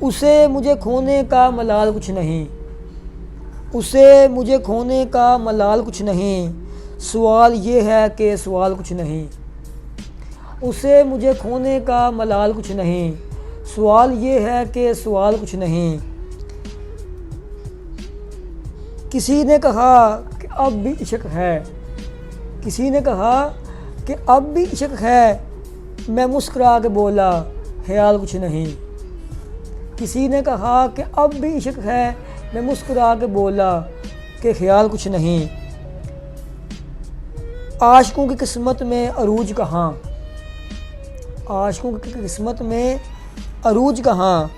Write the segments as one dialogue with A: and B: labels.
A: उसे मुझे खोने का मलाल कुछ नहीं, उसे मुझे खोने का मलाल कुछ नहीं, सवाल ये है कि सवाल कुछ नहीं। उसे मुझे खोने का मलाल कुछ नहीं, सवाल ये है कि सवाल कुछ नहीं। किसी ने कहा कि अब भी इश्क है, किसी ने कहा कि अब भी इश्क है, मैं मुस्कुरा के बोला ख्याल कुछ नहीं। किसी ने कहा कि अब भी इश्क है, मैं मुस्कुरा के बोला कि ख्याल कुछ नहीं। आशिकों की किस्मत में अरूज कहाँ, आशिकों की किस्मत में अरूज कहाँ,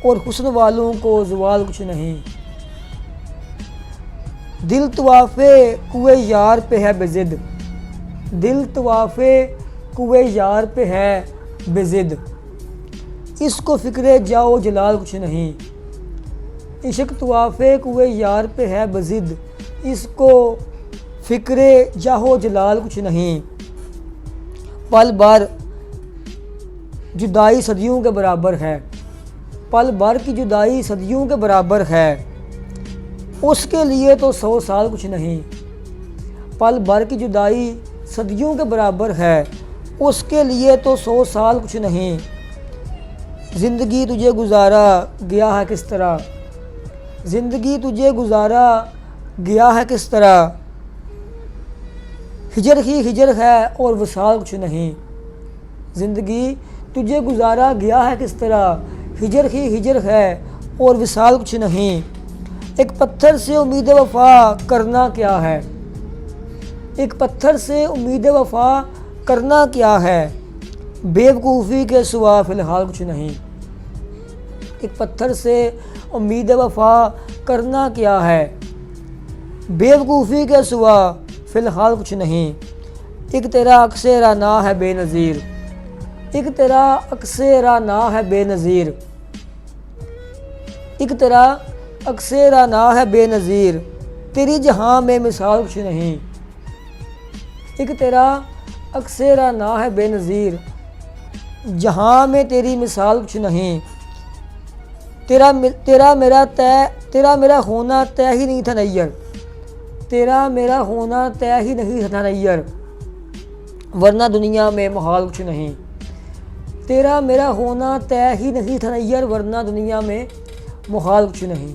A: और हुस्न वालों को ज़वाल कुछ नहीं। दिल तवाफ़े कुए यार पे है बेज़िद, दिल तवाफ़े कुए यार पे है बेज़िद, इसको फ़िक्रे जाओ जलाल कुछ नहीं। इश्क तवाफ़े कुए यार पे है बेज़िद, इसको फ़िक्रे जाहो जलाल कुछ नहीं। पल भर जुदाई सदियों के बराबर है, पल भर की जुदाई सदियों के बराबर है, उसके लिए तो 100 साल कुछ नहीं। पल भर की जुदाई सदियों के बराबर है, उसके लिए तो 100 साल कुछ नहीं। ज़िंदगी तुझे गुजारा गया है किस तरह, ज़िंदगी तुझे गुजारा गया है किस तरह, हिजर ही हिजर है और वसाल कुछ नहीं। ज़िंदगी तुझे गुजारा गया है किस तरह, हिजर ही हिजर है और विसाल कुछ नहीं। एक पत्थर से उम्मीद वफ़ा करना क्या है, एक पत्थर से उम्मीद वफ़ा करना क्या है, बेवकूफ़ी के सिवा फ़िलहाल कुछ नहीं। एक पत्थर से उम्मीद वफ़ा करना क्या है, बेवकूफ़ी के सिवा फ़िलहाल कुछ नहीं। एक तेरा अक्से राना है बेनज़ीर, एक तेरा अक्से राना है बेनज़ीर, एक तेरा अक्से राना है बेनज़ीर, तेरी जहाँ में मिसाल कुछ नहीं। एक तेरा अक्से राना है बेनज़ीर, जहाँ में तेरी मिसाल कुछ नहीं। तेरा मेरा होना तय ही नहीं था नैयर, तेरा मेरा होना तय ही नहीं था नैयर, वरना दुनिया में मुहाल कुछ नहीं। तेरा मेरा होना तय ही नहीं था नैयर, वरना दुनिया में मुहाल कुछ नहीं।